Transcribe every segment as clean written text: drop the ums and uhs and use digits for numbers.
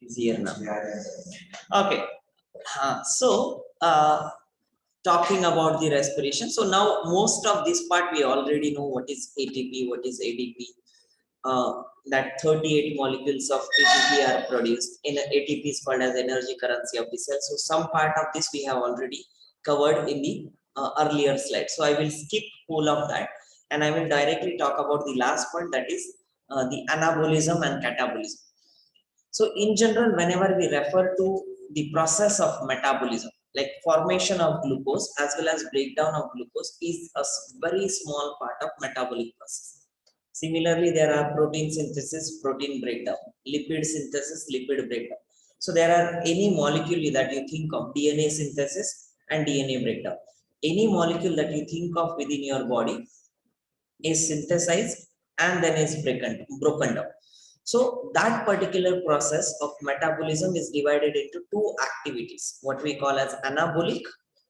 Easier now. Okay. Talking about the respiration. So now most of this part we already know what is ATP, what is ADP. That 38 molecules of ATP are produced. In ATP is called as energy currency of the cell. So some part of this we have already covered in the earlier slide. So I will skip all of that and I will directly talk about the last part, that is the anabolism and catabolism. So in general, whenever we refer to the process of metabolism, like formation of glucose as well as breakdown of glucose is a very small part of metabolic process. Similarly, there are protein synthesis, protein breakdown, lipid synthesis, lipid breakdown. So there are any molecule that you think of, DNA synthesis and DNA breakdown. Any molecule that you think of within your body is synthesized and then is broken down. So that particular process of metabolism is divided into two activities, what we call as anabolic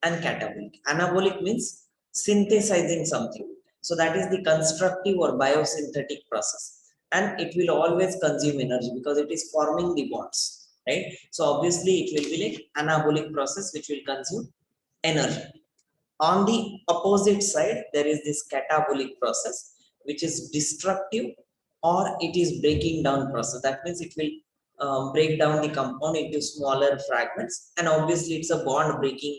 and catabolic. Anabolic means synthesizing something. So that is the constructive or biosynthetic process. And it will always consume energy because it is forming the bonds, right? So obviously it will be like anabolic process which will consume energy. On the opposite side, there is this catabolic process, which is destructive or it is breaking down process. That means it will break down the compound into smaller fragments, and obviously it's a bond breaking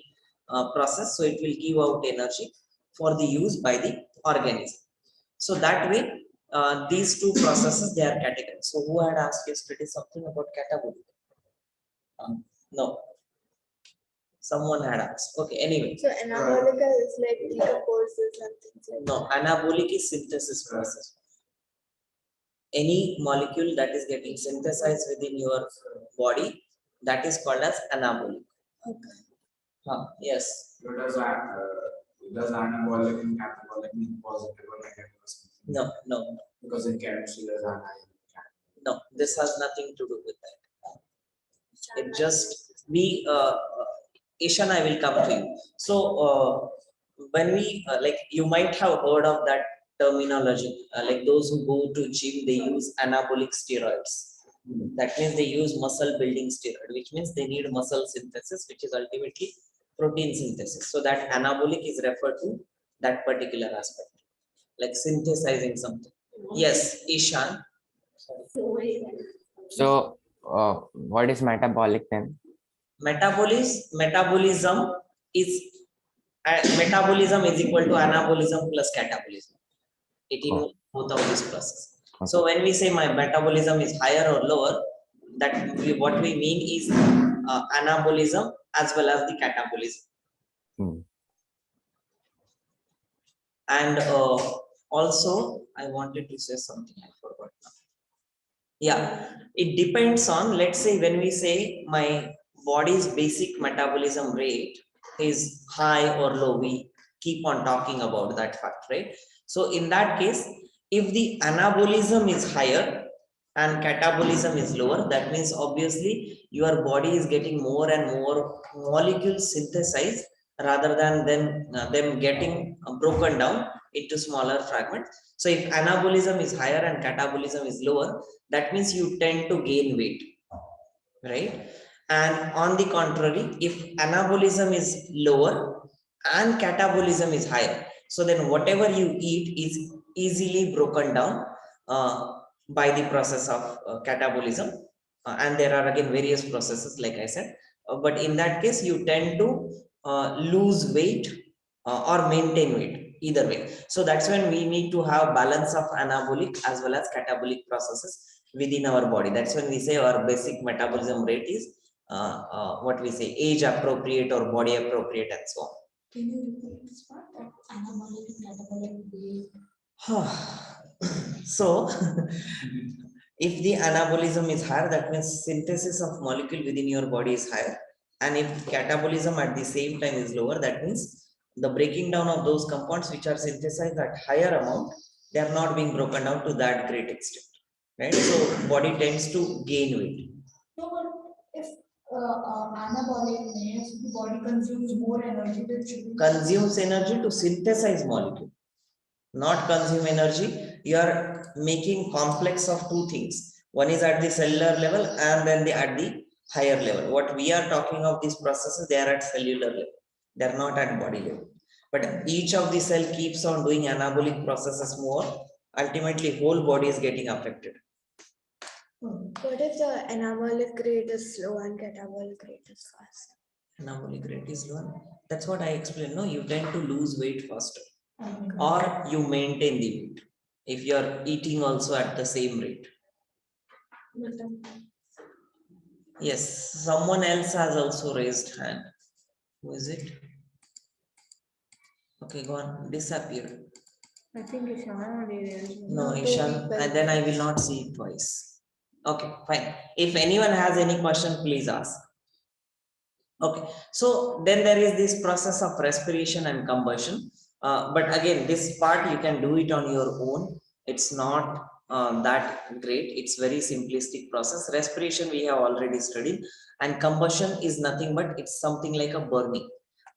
process, so it will give out energy for the use by the organism. So that way, these two processes, they are categorized. So who had asked yesterday something about catabolic? No. Someone had asked. Okay, anyway. So anabolic is like decomposes and things like No, anabolic is synthesis process. Any molecule that is getting synthesized within your body, that is called as anabolic. Okay. Yes. Does anabolic and catabolic mean positive or negative or something? No, no. Because in chemistry there's anion. No, this has nothing to do with that. It just Ishan, I will come to you. So when we like, you might have heard of that terminology. Like those who go to gym, they use anabolic steroids. That means they use muscle building steroid, which means they need muscle synthesis, which is ultimately protein synthesis. So that anabolic is referred to that particular aspect, like synthesizing something. Yes, Ishan. So, what is metabolic then? Metabolism is metabolism is equal to anabolism plus catabolism. It involves both of these processes. Okay. So when we say my metabolism is higher or lower, what we mean is anabolism as well as the catabolism. And also, I wanted to say something, I forgot now. Yeah, it depends on, let's say when we say my body's basic metabolism rate is high or low, we keep on talking about that fact, right? So in that case, if the anabolism is higher and catabolism is lower, that means obviously your body is getting more and more molecules synthesized rather than them getting broken down into smaller fragments. So if anabolism is higher and catabolism is lower, that means you tend to gain weight, right? And on the contrary, if anabolism is lower and catabolism is higher, so then whatever you eat is easily broken down by the process of catabolism. And there are again various processes, like I said. But in that case, you tend to lose weight or maintain weight, either way. So that's when we need to have balance of anabolic as well as catabolic processes within our body. That's when we say our basic metabolism rate is what we say, age appropriate or body appropriate, and so on. Can you repeat this part, that anabolic and catabolic? So if the anabolism is higher, that means synthesis of molecule within your body is higher, and if catabolism at the same time is lower, that means the breaking down of those compounds which are synthesized at higher amount, they are not being broken down to that great extent, right? So body tends to gain weight. No, but if anabolic means the body consumes more energy than should. Consumes energy to synthesize molecule, not consume energy. You are making complex of two things. One is at the cellular level and then at the higher level. What we are talking of these processes, they are at cellular level. They are not at body level. But each of the cell keeps on doing anabolic processes more. Ultimately, whole body is getting affected. What if the anabolic rate is slow and catabolic rate is fast? Anabolic rate is low. That's what I explained. No, you tend to lose weight faster, or you maintain the weight if you are eating also at the same rate. Yes, someone else has also raised hand. Who is it? Okay, go on. Disappear. I think Ishan only raised. No, two Ishan, people. and then I will not see it twice. Okay, fine. If anyone has any question, please ask. Okay, so then there is this process of respiration and combustion. But again, this part you can do it on your own. It's not that great. It's very simplistic process. Respiration we have already studied, and combustion is nothing but it's something like a burning.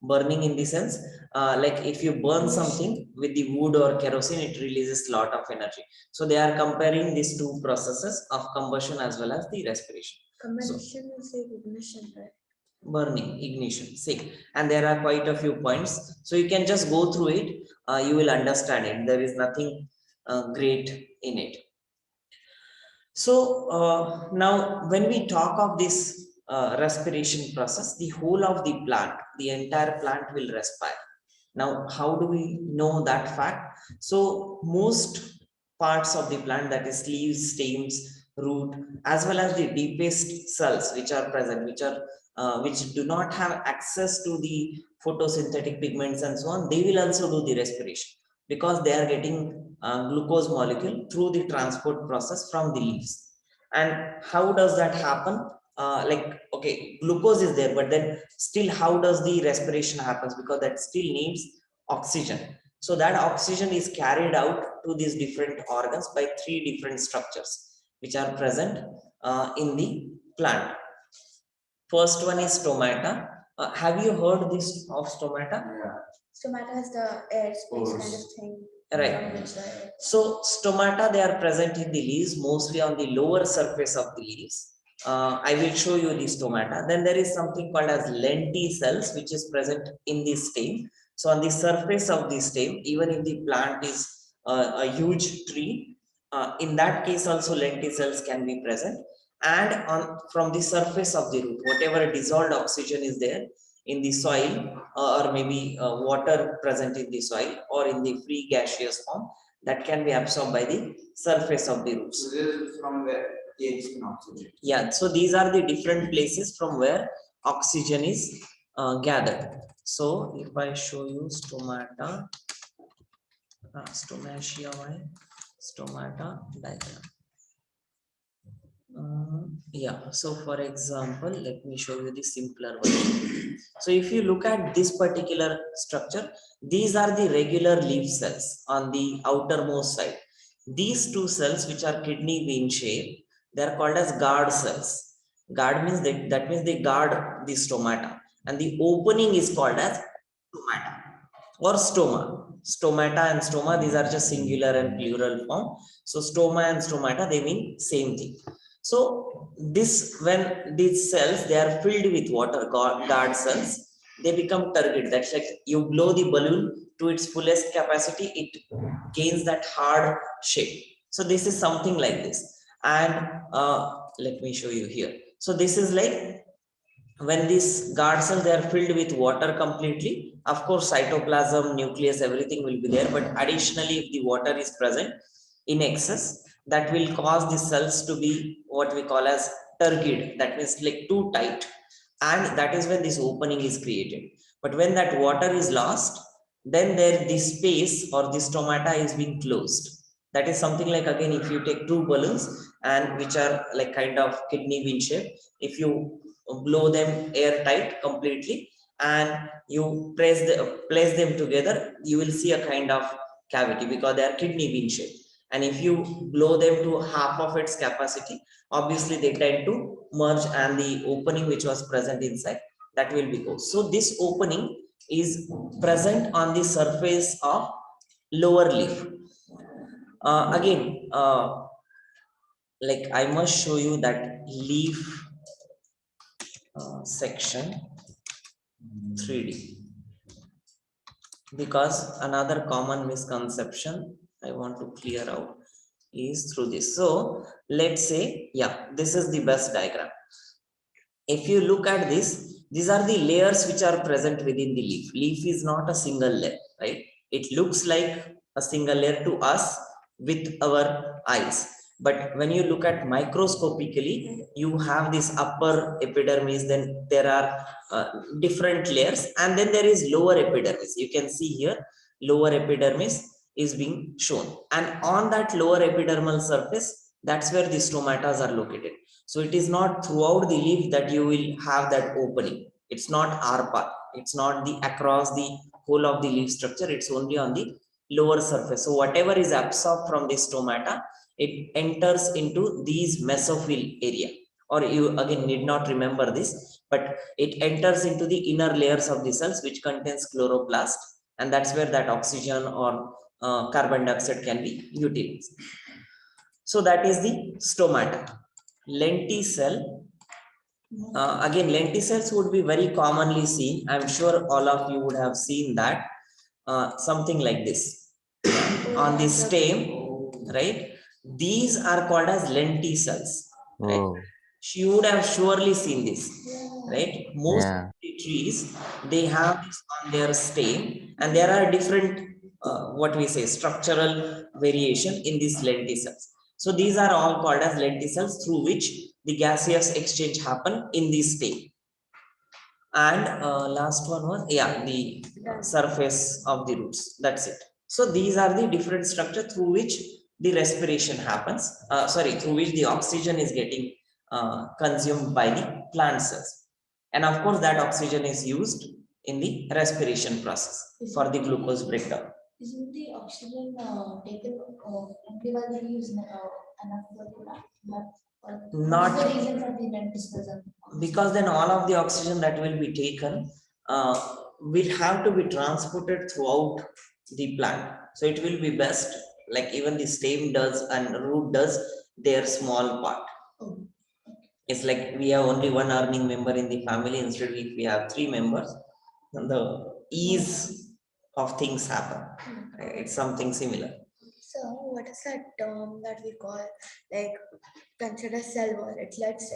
Burning in the sense, like if you burn something with the wood or kerosene, it releases lot of energy. So they are comparing these two processes of combustion as well as the respiration. Combustion is like ignition, right? Burning, ignition, see, and there are quite a few points, so you can just go through it. You will understand it. There is nothing great in it. So now when we talk of this respiration process, the whole of the plant, the entire plant will respire. Now how do we know that fact? So most parts of the plant, that is leaves, stems, root, as well as the deepest cells which are present, which do not have access to the photosynthetic pigments and so on, they will also do the respiration because they are getting glucose molecule through the transport process from the leaves. And how does that happen? Like, okay, glucose is there, but then still how does the respiration happens? Because that still needs oxygen. So that oxygen is carried out to these different organs by three different structures which are present in the plant. First one is stomata. Have you heard this of stomata? Yeah. Stomata has the air space kind of Pores. thing. Right. From which the So stomata, they are present in the leaves, mostly on the lower surface of the leaves. I will show you the stomata. Then there is something called as lenticels, which is present in the stem. So on the surface of the stem, even if the plant is a huge tree, in that case also lenticels can be present. And on from the surface of the root, whatever dissolved oxygen is there in the soil, or maybe water present in the soil or in the free gaseous form, that can be absorbed by the surface of the roots. So this is from where takes in oxygen. Yeah, so these are the different places from where oxygen is gathered. So if I show you stomata, stomatia, stomata diagram. Yeah, so for example, let me show you the simpler version. So if you look at this particular structure, these are the regular leaf cells on the outermost side. These two cells, which are kidney bean shape, they are called as guard cells. Guard means that means they guard the stomata, and the opening is called as stomata or stoma. Stomata and stoma, these are just singular and plural form. So stoma and stomata, they mean same thing. So this, when these cells, they are filled with water, guard cells, they become turgid. That's like you blow the balloon to its fullest capacity, it gains that hard shape. So this is something like this. And let me show you here. So this is like when these guard cells, they are filled with water completely. Of course, cytoplasm, nucleus, everything will be there. But additionally, if the water is present in excess, that will cause the cells to be what we call as turgid. That means like too tight, and that is when this opening is created. But when that water is lost, then there this space or this stomata is being closed. That is something like, again, if you take two balloons and which are like kind of kidney bean shape, if you blow them airtight completely and you place them together, you will see a kind of cavity because they are kidney bean shape. And if you blow them to half of its capacity, obviously they tend to merge, and the opening which was present inside, that will be closed. So this opening is present on the surface of lower leaf. Again, like I must show you that leaf section 3D, because another common misconception I want to clear out is through this. So let's say, yeah, this is the best diagram. If you look at this, these are the layers which are present within the leaf. Leaf is not a single layer, right? It looks like a single layer to us with our eyes. But when you look at microscopically, you have this upper epidermis, then there are different layers, and then there is lower epidermis. You can see here, lower epidermis is being shown. And on that lower epidermal surface, that's where the stomatas are located. So it is not throughout the leaf that you will have that opening. It's not arpa. It's not the across the whole of the leaf structure. It's only on the lower surface. So whatever is absorbed from the stomata, it enters into these mesophyll area. Or you again need not remember this, but it enters into the inner layers of the cells, which contains chloroplast, and that's where that oxygen or carbon dioxide can be utilized. So that is the stomata. Lenticell, again lenticels would be very commonly seen. I'm sure all of you would have seen that, something like this on the stem, right? These are called as lenticels, right? Oh, You would have surely seen this, right? Most yeah. of the trees, they have this on their stem, and there are different what we say structural variation in these lenticels. So these are all called as lenticels, through which the gaseous exchange happen in this stem. And last one was, yeah, the surface of the roots. That's it. So these are the different structure through which the respiration happens. Through which the oxygen is getting consumed by the plant cells. And of course, that oxygen is used in the respiration process for the glucose breakdown. Isn't the oxygen taken only by the leaves enough for the plant? Not- What's the reason for the lenticels? Because then all of the oxygen that will be taken will have to be transported throughout the plant. So it will be best, like even the stem does and root does their small part. Oh. It's like we have only one earning member in the family, instead if we have three members, then the ease of things happen. It's something similar. So what is that term that we call, like, consider cell wall? It lets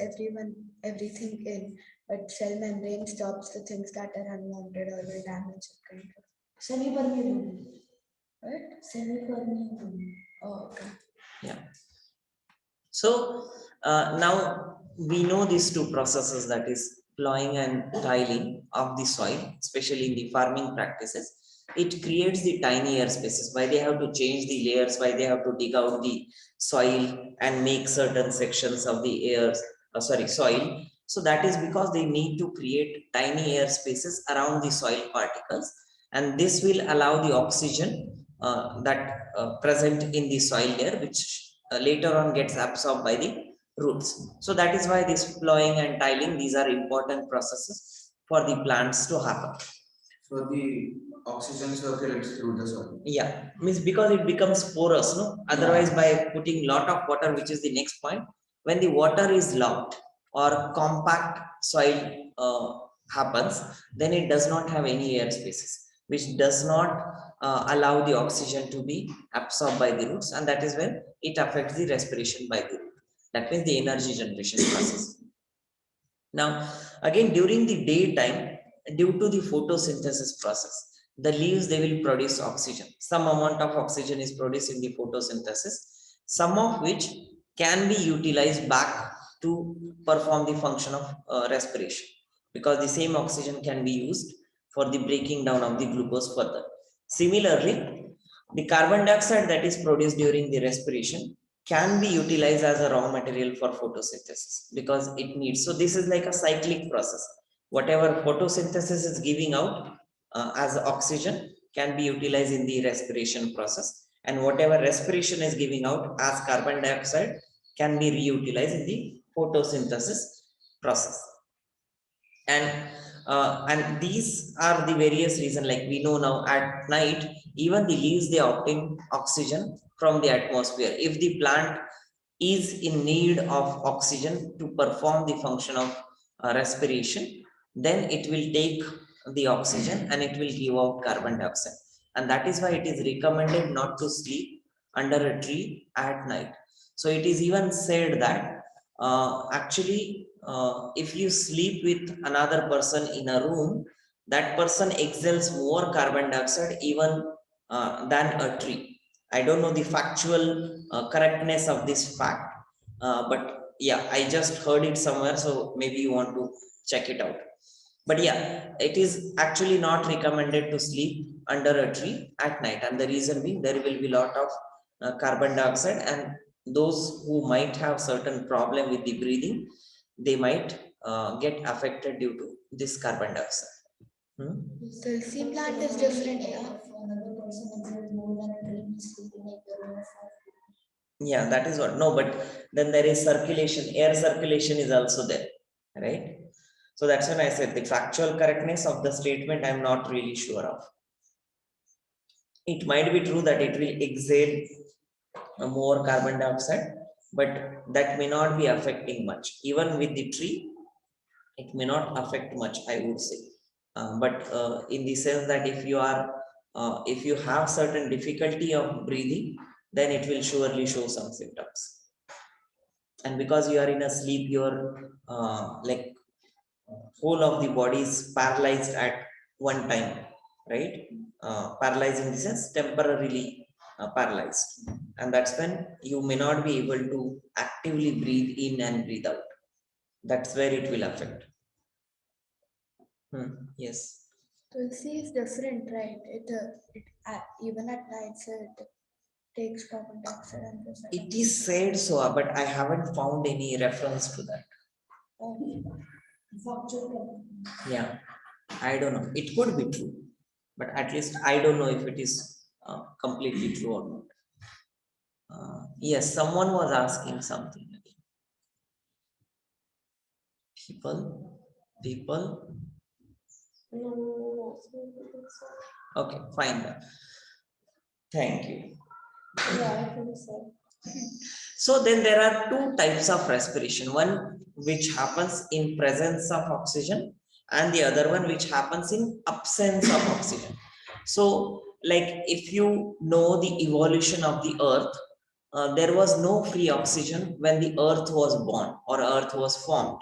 everything in, but cell membrane stops the things that are unwanted or will damage it, kind of. Semi-permeable. Right? Semi-permeable. Oh, okay. Yeah. So now we know these two processes, that is plowing and tiling of the soil, especially in the farming practices. It creates the tiny air spaces. Why they have to change the layers, why they have to dig out the soil and make certain sections of the soil. So that is because they need to create tiny air spaces around the soil particles, and this will allow the oxygen that present in the soil layer, which later on gets absorbed by the roots. So that is why this plowing and tiling, these are important processes for the plants to happen. So the oxygen circulates through the soil. Yeah, means because it becomes porous, no? Otherwise, by putting lot of water, which is the next point, when the water is locked or compact soil happens, then it does not have any air spaces, which does not allow the oxygen to be absorbed by the roots, and that is when it affects the respiration by the root. That means the energy generation process. Now, again, during the daytime, due to the photosynthesis process, the leaves, they will produce oxygen. Some amount of oxygen is produced in the photosynthesis, some of which can be utilized back to perform the function of respiration, because the same oxygen can be used for the breaking down of the glucose further. Similarly, the carbon dioxide that is produced during the respiration can be utilized as a raw material for photosynthesis, because it needs. So this is like a cyclic process. Whatever photosynthesis is giving out as oxygen can be utilized in the respiration process, and whatever respiration is giving out as carbon dioxide can be reutilized in the photosynthesis process. And these are the various reasons, like we know now at night, even the leaves, they obtain oxygen from the atmosphere. If the plant is in need of oxygen to perform the function of respiration, then it will take the oxygen and it will give out carbon dioxide. And that is why it is recommended not to sleep under a tree at night. So it is even said that actually, if you sleep with another person in a room, that person exhales more carbon dioxide even than a tree. I don't know the factual correctness of this fact, but yeah, I just heard it somewhere, so maybe you want to check it out. But yeah, it is actually not recommended to sleep under a tree at night, and the reason being there will be a lot of carbon dioxide, and those who might have certain problem with the breathing, they might get affected due to this carbon dioxide. Tulsi plant is different, yeah. If another person exhales more than a tree sleeping in the room of Yeah, that is what. No, but then there is circulation, air circulation is also there, right? So that's when I said the factual correctness of the statement I'm not really sure of. It might be true that it will exhale more carbon dioxide, but that may not be affecting much. Even with the tree, it may not affect much, I would say. But in the sense that if you have certain difficulty of breathing, then it will surely show some symptoms. And because you are in a sleep, your like whole of the body is paralyzed at one time, right? Paralyzed in the sense temporarily paralyzed, and that's when you may not be able to actively breathe in and breathe out. That's where it will affect. Yes, Tulsi is different, right? Even at night, so it takes carbon dioxide and goes it is said so, but I haven't found any reference to that. factual. Yeah, I don't know. It could be true, but at least I don't know if it is completely true or not. Yes, someone was asking something. People. Okay, fine. Then. Thank you. Yeah, I think so. So then there are two types of respiration. One which happens in presence of oxygen, and the other one which happens in absence of oxygen. So like if you know the evolution of the earth, there was no free oxygen when the earth was born or earth was formed,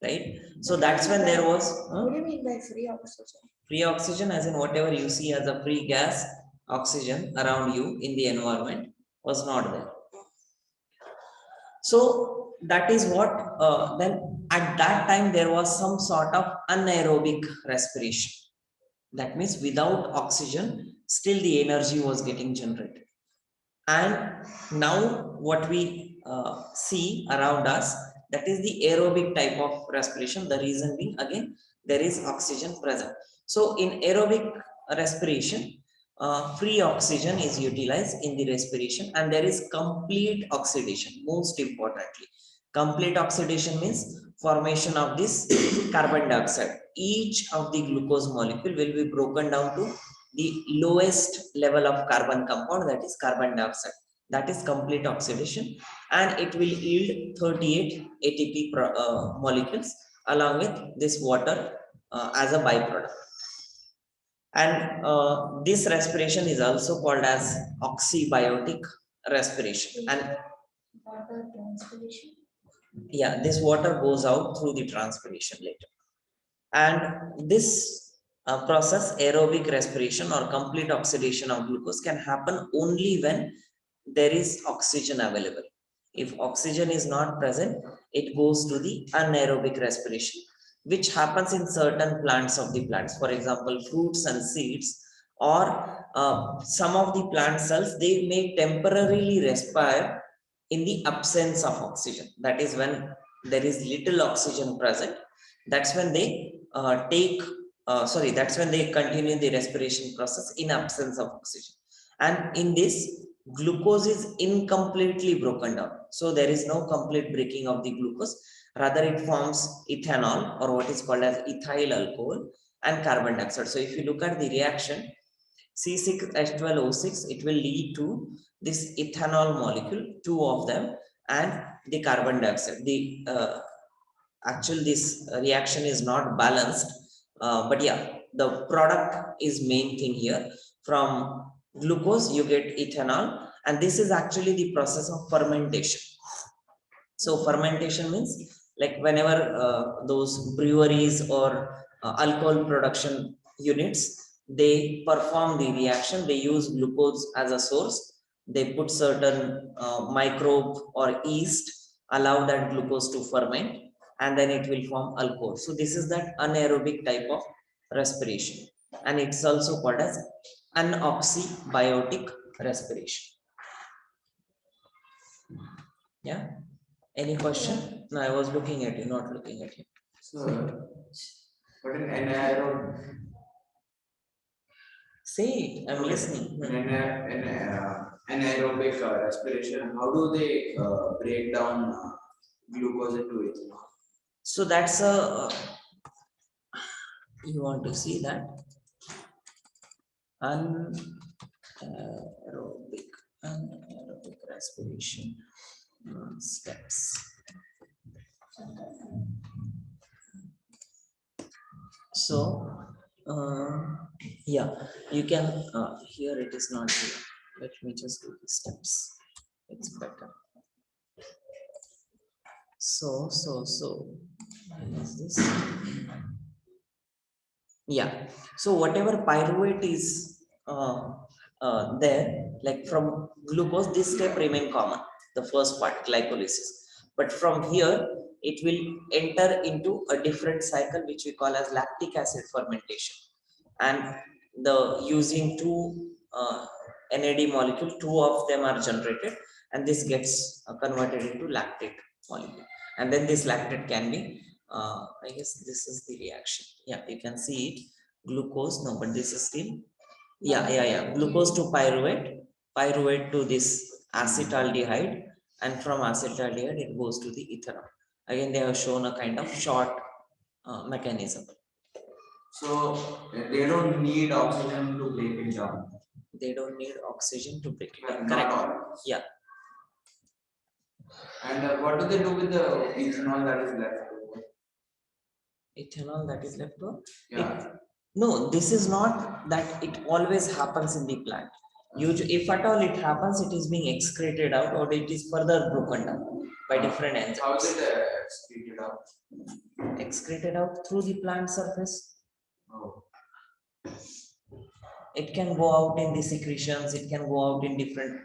right? So that's when there was What do you mean by free oxygen? free oxygen, as in whatever you see as a free gas, oxygen around you in the environment was not there. So that is what then at that time there was some sort of anaerobic respiration. That means without oxygen, still the energy was getting generated. And now what we see around us, that is the aerobic type of respiration. The reason being, again, there is oxygen present. So in aerobic respiration, free oxygen is utilized in the respiration, and there is complete oxidation. Most importantly, complete oxidation means formation of this carbon dioxide. Each of the glucose molecule will be broken down to the lowest level of carbon compound, that is carbon dioxide. That is complete oxidation, and it will yield 38 ATP molecules along with this water as a byproduct. And this respiration is also called as oxybiotic respiration. And Water transpiration. yeah, this water goes out through the transpiration later. And this process, aerobic respiration or complete oxidation of glucose, can happen only when there is oxygen available. If oxygen is not present, it goes to the anaerobic respiration, which happens in certain plants of the plants. For example, fruits and seeds, or some of the plant cells, they may temporarily respire in the absence of oxygen. That is when there is little oxygen present. That's when they that's when they continue the respiration process in absence of oxygen. And in this, glucose is incompletely broken down. So there is no complete breaking of the glucose. Rather, it forms ethanol, or what is called as ethyl alcohol, and carbon dioxide. So if you look at the reaction, C6H12O6, it will lead to this ethanol molecule, two of them, and the carbon dioxide. The actually this reaction is not balanced, but yeah, the product is main thing here. From glucose you get ethanol, and this is actually the process of fermentation. So fermentation means like whenever those breweries or alcohol production units, they perform the reaction, they use glucose as a source, they put certain microbe or yeast, allow that glucose to ferment, and then it will form alcohol. So this is that anaerobic type of respiration, and it's also called as anoxybiotic respiration. Yeah. Any question? No, I was looking at you, not looking at you. So, but in Say it, I'm listening. anaerobic respiration, how do they break down glucose into ethanol? So that's a, you want to see that? Anaerobic respiration steps. So, yeah, you can, here it is not here. Let me just do the steps. It's better. So, what is this? Yeah, so whatever pyruvate is there, like from glucose, this step remain common, the first part, glycolysis. But from here, it will enter into a different cycle, which we call as lactic acid fermentation. And the using two NAD molecule, two of them are generated, and this gets converted into lactate molecule. And then this lactate can be, I guess this is the reaction. Yeah, you can see it. Glucose, no, but this is still, yeah. Glucose to pyruvate, pyruvate to this acetaldehyde, and from acetaldehyde it goes to the ethanol. Again, they have shown a kind of short mechanism. So they don't need oxygen to break it down. They don't need oxygen to break it down. Not Correct. all. Yeah. And what do they do with the ethanol that is left over? Ethanol that is left over. Yeah. No, this is not that it always happens in the plant. Usually, if at all it happens, it is being excreted out or it is further broken down by different enzymes. How is it excreted out? Excreted out through the plant surface. Oh. It can go out in the secretions, it can go out in different,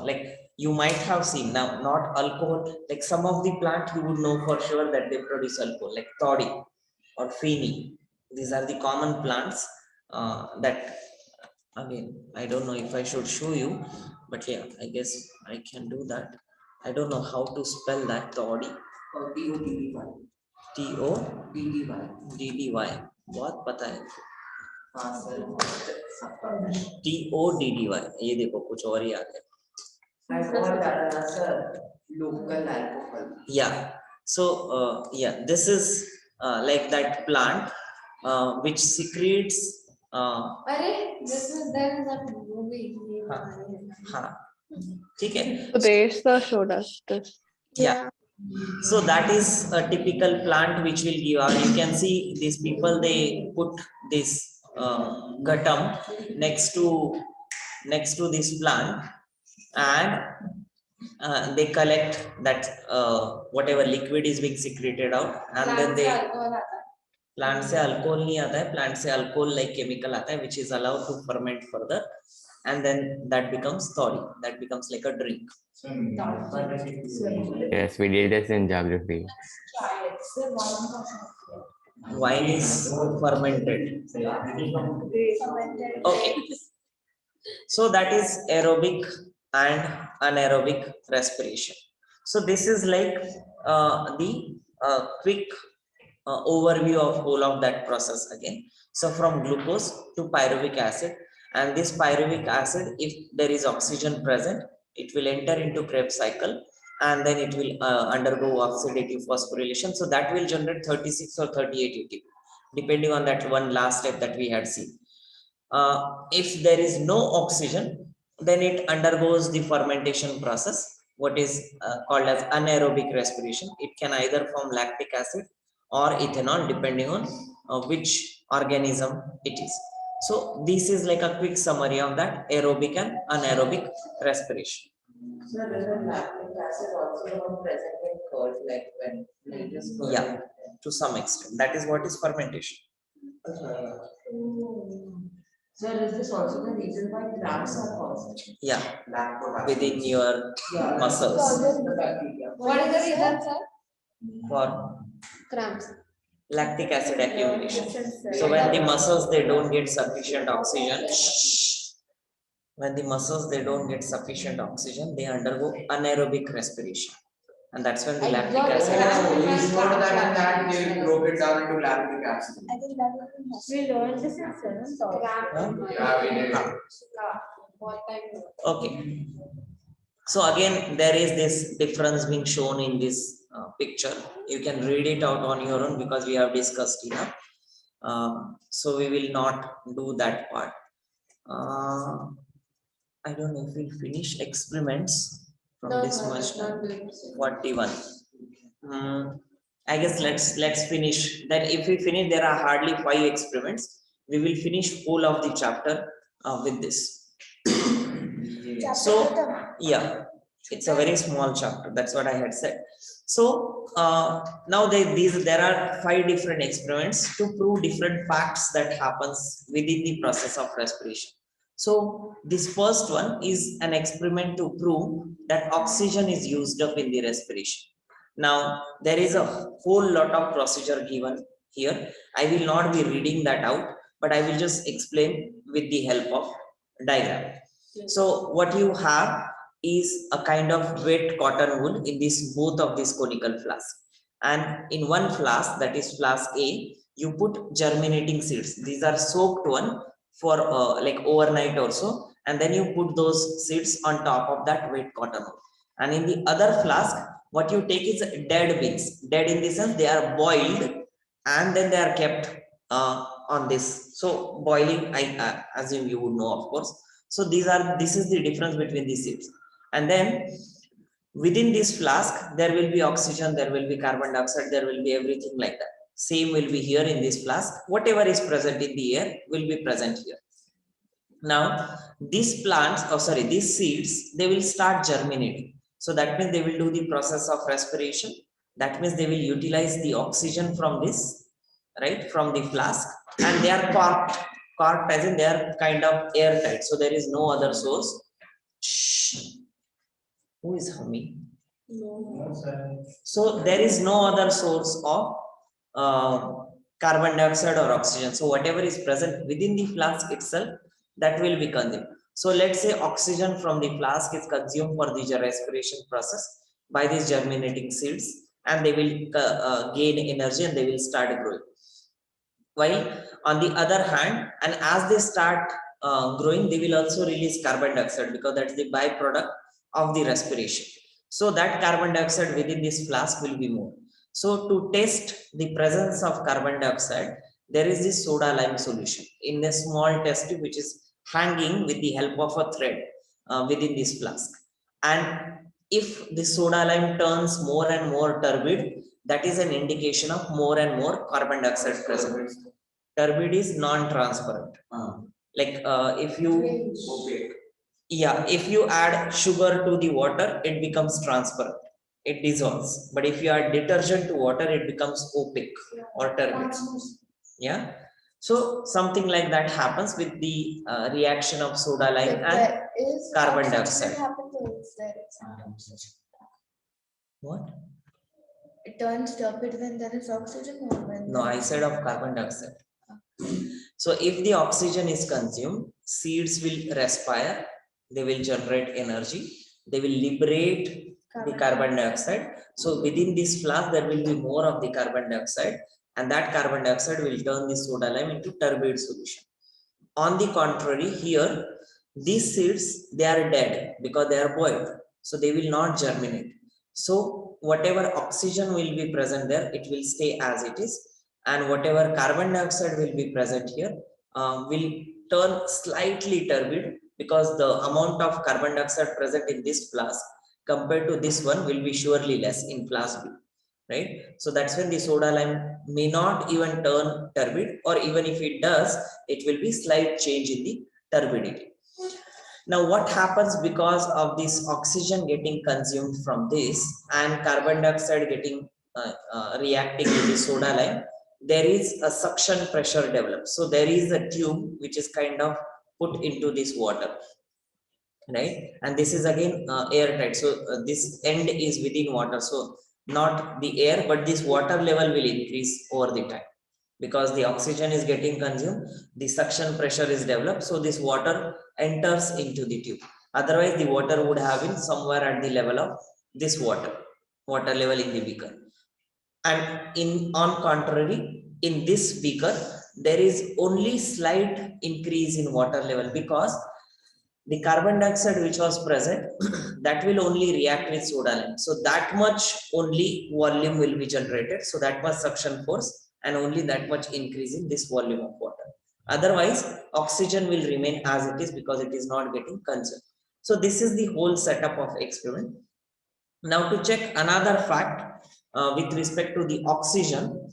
like you might have seen now, not alcohol, like some of the plant you would know for sure that they produce alcohol, like toddy or phene. These are the common plants that, again, I don't know if I should show you, but yeah, I guess I can do that. I don't know how to spell that, toddy. TODDY. TODDY. बहुत पता है. हाँ sir. TODDY. ये देखो कुछ और ही आ गया. Alcohol डाला ना sir. Local alcohol. Yeah. So yeah, this is like that plant which secretes. अरे this is there in that movie. हाँ. ठीक है. They showed us this. Yeah. So that is a typical plant which will give out. You can see these people, they put this guttum next to this plant, and they collect that whatever liquid is being secreted out, and then they plant से alcohol नहीं आता है, plant से alcohol like chemical आता है which is allowed to ferment further, and then that becomes toddy, that becomes like a drink. Yes, we did this in geography. Wine is fermented. Okay. So that is aerobic and anaerobic respiration. So this is like the quick overview of whole of that process again. So from glucose to pyruvic acid, and this pyruvic acid, if there is oxygen present, it will enter into Krebs cycle, and then it will undergo oxidative phosphorylation. So that will generate 36 or 38 ATP, depending on that one last step that we had seen. If there is no oxygen, then it undergoes the fermentation process, what is called as anaerobic respiration. It can either form lactic acid or ethanol depending on which organism it is. So this is like a quick summary of that aerobic and anaerobic respiration. Sir, is the lactic acid also present in curd, like when milk is curd? Yeah, to some extent. That is what is fermentation. Sir, is this also the reason why cramps are caused? Yeah, Lactobacillus. within your Yeah. muscles. The bacteria. What is the reason, sir? For Cramps. lactic acid accumulation. So when the muscles they don't get sufficient oxygen, when the muscles they don't get sufficient oxygen, they undergo anaerobic respiration, and that's when the lactic acid. Oh, we stored that and that they broke it down into lactic acid. I think that was We learned this in seventh. Yeah, we did. Okay. So again, there is this difference being shown in this picture. You can read it out on your own because we have discussed enough. So we will not do that part. I don't know if we'll finish experiments from this much time. 41. I guess let's finish. Then if we finish, there are hardly 5 experiments. We will finish whole of the chapter with this. So yeah, it's a very small chapter. That's what I had said. So now there are 5 different experiments to prove different facts that happens within the process of respiration. So this first one is an experiment to prove that oxygen is used up in the respiration. Now there is a whole lot of procedure given here. I will not be reading that out, but I will just explain with the help of diagram. So what you have is a kind of wet cotton wool in this both of these conical flasks, and in one flask, that is flask A, you put germinating seeds. These are soaked one for like overnight or so, and then you put those seeds on top of that wet cotton wool. And in the other flask, what you take is dead beans. Dead in the sense they are boiled and then they are kept on this. So boiling, I assume you would know, of course. So this is the difference between these seeds. And then within this flask, there will be oxygen, there will be carbon dioxide, there will be everything like that. Same will be here in this flask. Whatever is present in the air will be present here. Now, these plants, these seeds, they will start germinating. So that means they will do the process of respiration. That means they will utilize the oxygen from this, right, from the flask, and they are corked. Corked as in they are kind of airtight. So there is no other source. Shh. Who is humming? So there is no other source of carbon dioxide or oxygen. So whatever is present within the flask itself, that will be consumed. So let's say oxygen from the flask is consumed for the respiration process by these germinating seeds, and they will gain energy and they will start growing. While on the other hand, and as they start growing, they will also release carbon dioxide because that's the byproduct of the respiration. So that carbon dioxide within this flask will be more. So to test the presence of carbon dioxide, there is this soda lime solution in a small test tube which is hanging with the help of a thread within this flask. And if the soda lime turns more and more turbid, that is an indication of more and more carbon dioxide present. Turbid is non-transparent. Like if you if you add sugar to the water, it becomes transparent. It dissolves. But if you add detergent to water, it becomes opaque or turbid. Yeah. So something like that happens with the reaction of soda lime and carbon dioxide. What? It turns turbid when there is oxygen or when No, I said of carbon dioxide. So if the oxygen is consumed, seeds will respire, they will generate energy, they will liberate the carbon dioxide. So within this flask, there will be more of the carbon dioxide, and that carbon dioxide will turn the soda lime into turbid solution. On the contrary, here, these seeds, they are dead because they are boiled. So they will not germinate. So whatever oxygen will be present there, it will stay as it is. And whatever carbon dioxide will be present here will turn slightly turbid because the amount of carbon dioxide present in this flask compared to this one will be surely less in flask B, right? So that's when the soda lime may not even turn turbid, or even if it does, it will be slight change in the turbidity. Now what happens because of this oxygen getting consumed from this and carbon dioxide getting reacting with the soda lime, there is a suction pressure developed. So there is a tube which is kind of put into this water, right? And this is again airtight. So this end is within water. So not the air, but this water level will increase over the time because the oxygen is getting consumed, the suction pressure is developed. So this water enters into the tube. Otherwise, the water would have been somewhere at the level of this water level in the beaker. And on contrary, in this beaker, there is only slight increase in water level because the carbon dioxide which was present, that will only react with soda lime. So that much only volume will be generated. So that much suction force and only that much increase in this volume of water. Otherwise, oxygen will remain as it is because it is not getting consumed. So this is the whole setup of experiment. Now to check another fact with respect to the oxygen,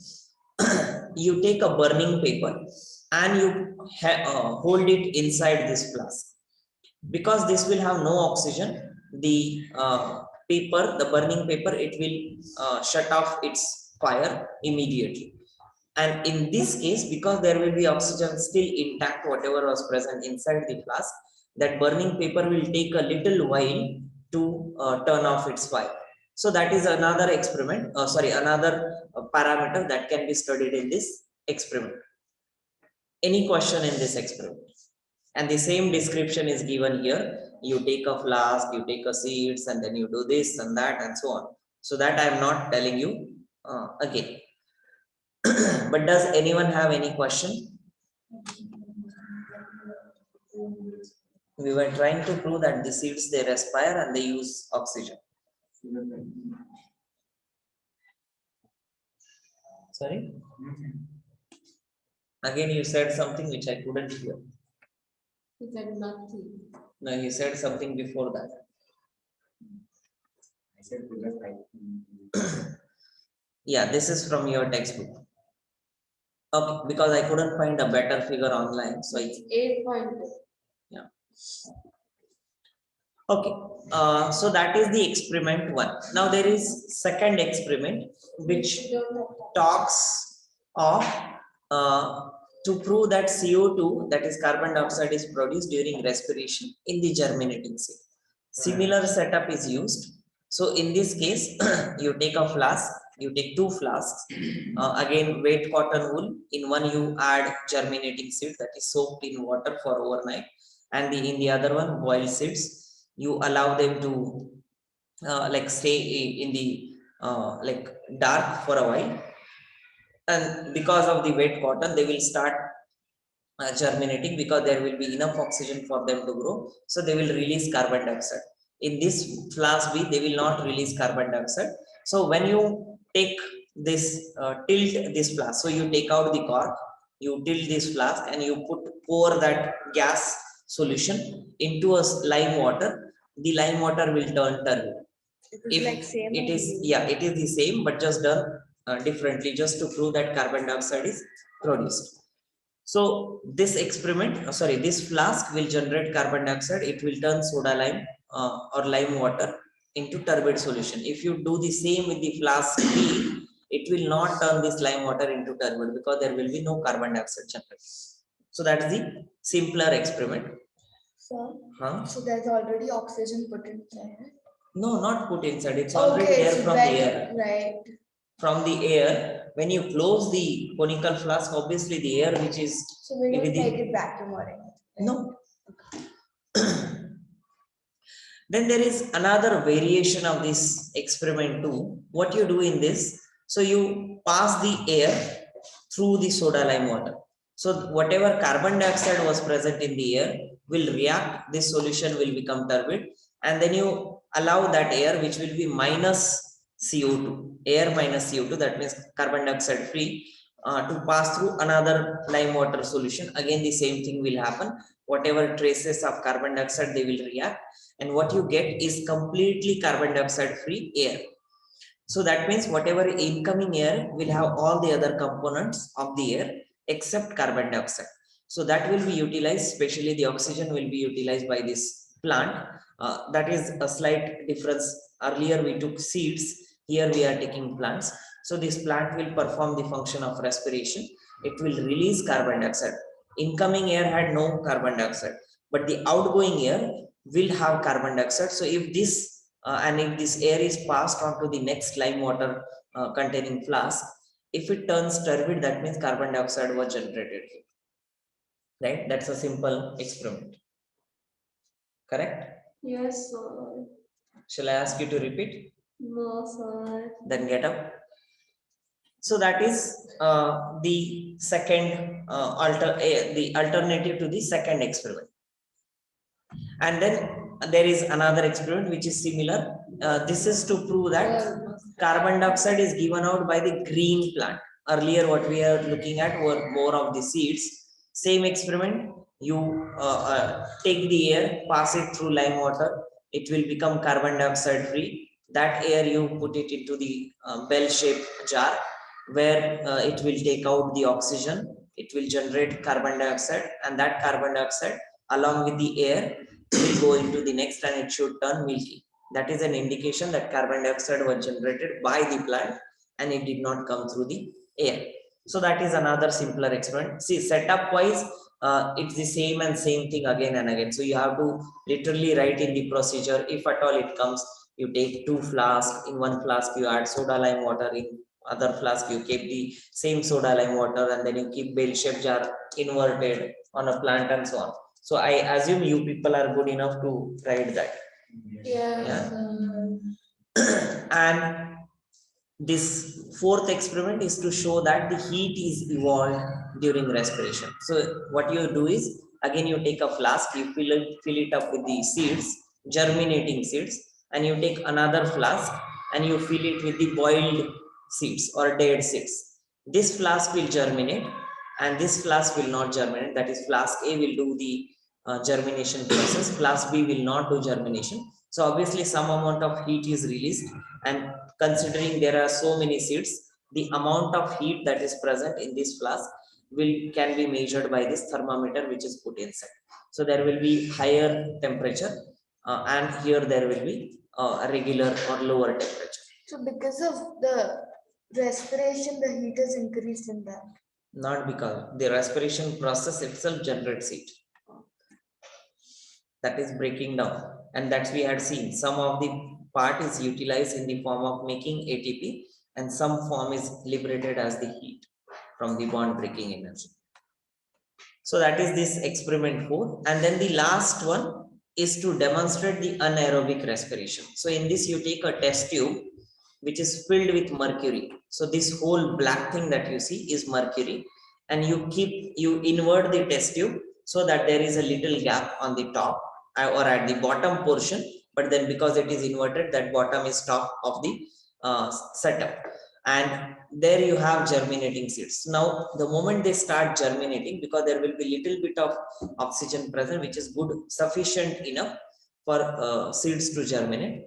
you take a burning paper and you hold it inside this flask. Because this will have no oxygen, the paper, the burning paper, it will shut off its fire immediately. And in this case, because there will be oxygen still intact, whatever was present inside the flask, that burning paper will take a little while to turn off its fire. So that is another experiment, another parameter that can be studied in this experiment. Any question in this experiment? And the same description is given here. You take a flask, you take a seeds, and then you do this and that and so on. So that I am not telling you again. But does anyone have any question? We were trying to prove that the seeds, they respire and they use oxygen. Sorry? Again, you said something which I couldn't hear. He said nothing. No, you said something before that. I said Yeah, this is from your textbook. Okay, because I couldn't find a better figure online, so I 8.2. yeah. Okay, so that is the experiment one. Now there is second experiment which talks of to prove that CO2, that is carbon dioxide, is produced during respiration in the germinating seed. Similar setup is used. So in this case, you take a flask, you take two flasks, again wet cotton wool. In one you add germinating seed that is soaked in water for overnight, and in the other one boiled seeds. You allow them to like stay in the like dark for a while, and because of the wet cotton they will start germinating because there will be enough oxygen for them to grow, so they will release carbon dioxide. In this flask B, they will not release carbon dioxide. So when you take this tilt this flask, so you take out the cork, you tilt this flask and you pour that gas solution into a lime water, the lime water will turn turbid. It is If like same. it is, yeah, it is the same, but just done differently, just to prove that carbon dioxide is produced. So this experiment, this flask will generate carbon dioxide. It will turn soda lime or lime water into turbid solution. If you do the same with the flask B, it will not turn this lime water into turbid because there will be no carbon dioxide generated. So that is the simpler experiment. So there's already oxygen put inside. No, not put inside. It's already there from the air. Right. From the air, when you close the conical flask, obviously the air which is So we don't within. make it vacuum or anything. No. Then there is another variation of this experiment too. What you do in this, so you pass the air through the soda lime water. So whatever carbon dioxide was present in the air will react, this solution will become turbid, and then you allow that air which will be minus CO2, air minus CO2, that means carbon dioxide free, to pass through another lime water solution. Again the same thing will happen. whatever traces of carbon dioxide, they will react. And what you get is completely carbon dioxide free air. So that means whatever incoming air will have all the other components of the air except carbon dioxide. So that will be utilized, especially the oxygen will be utilized by this plant. That is a slight difference. Earlier we took seeds, here we are taking plants. So this plant will perform the function of respiration. It will release carbon dioxide. Incoming air had no carbon dioxide, but the outgoing air will have carbon dioxide. So if this and if this air is passed on to the next lime water containing flask, if it turns turbid, that means carbon dioxide was generated here. Right? That's a simple experiment. Correct? Yes, sir. Shall I ask you to repeat? No, sir. Then get up. So that is the second the alternative to the second experiment. And then there is another experiment which is similar. This is to prove that carbon dioxide is given out by the green plant. Earlier what we are looking at were more of the seeds. Same experiment, you take the air, pass it through lime water, it will become carbon dioxide free. That air you put it into the bell-shaped jar where it will take out the oxygen, it will generate carbon dioxide, and that carbon dioxide along with the air will go into the next and it should turn milky. That is an indication that carbon dioxide was generated by the plant and it did not come through the air. So that is another simpler experiment. See, setup wise, it's the same and same thing again and again. So you have to literally write in the procedure. If at all it comes, you take 2 flasks. In one flask, you add soda lime water. In other flask, you keep the same soda lime water, and then you keep bell-shaped jar inverted on a plant and so on. So I assume you people are good enough to write that. Yes. And this fourth experiment is to show that the heat is evolved during respiration. So what you do is, again you take a flask, you fill it up with the seeds, germinating seeds, and you take another flask and you fill it with the boiled seeds or dead seeds. This flask will germinate and this flask will not germinate. That is, flask A will do the germination process, flask B will not do germination. So obviously some amount of heat is released, and considering there are so many seeds, the amount of heat that is present in this flask can be measured by this thermometer which is put inside. So there will be higher temperature and here there will be a regular or lower temperature. So because of the respiration, the heat is increased in that. Not because the respiration process itself generates heat. That is breaking down, and that's we had seen some of the part is utilized in the form of making ATP and some form is liberated as the heat from the bond breaking energy. So that is this experiment 4. And then the last one is to demonstrate the anaerobic respiration. So in this you take a test tube which is filled with mercury. So this whole black thing that you see is mercury, and you invert the test tube so that there is a little gap on the top or at the bottom portion, but then because it is inverted, that bottom is top of the setup, and there you have germinating seeds. Now the moment they start germinating, because there will be little bit of oxygen present which is good, sufficient enough for seeds to germinate,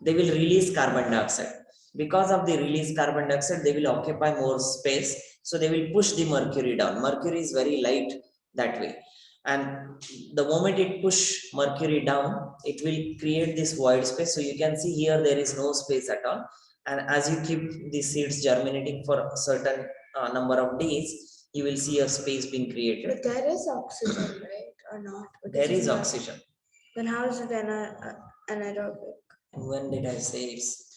they will release carbon dioxide. Because of the released carbon dioxide, they will occupy more space, so they will push the mercury down. Mercury is very light that way, and the moment it push mercury down, it will create this void space. So you can see here there is no space at all, and as you keep the seeds germinating for a certain number of days, you will see a space being created. But there is oxygen, right, or not? Because There it's is not- oxygen. Then how is it anaerobic? When did I say it's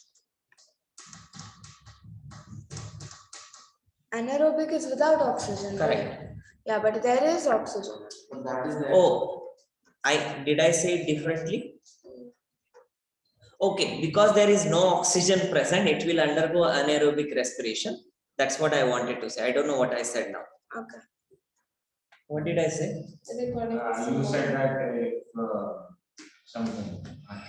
Anaerobic is without oxygen, correct? right? Yeah, but there is oxygen. But that is the. Oh, did I say it differently? Okay, because there is no oxygen present, it will undergo anaerobic respiration. That's what I wanted to say. I don't know what I said now. Okay. What did I say? You said that something.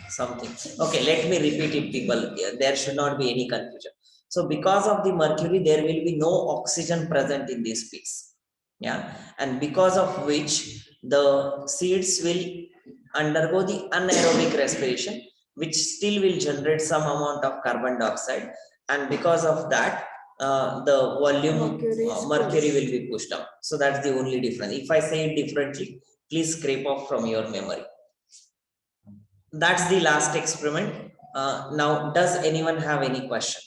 Something. Okay, let me repeat it, people. There should not be any confusion. So because of the mercury, there will be no oxygen present in this space. Yeah, and because of which the seeds will undergo the anaerobic respiration, which still will generate some amount of carbon dioxide, and because of that the volume mercury will be pushed down. So that's the only difference. If I say it differently, please scrape off from your memory. That's the last experiment. Now, does anyone have any question?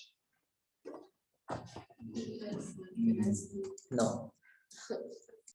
No.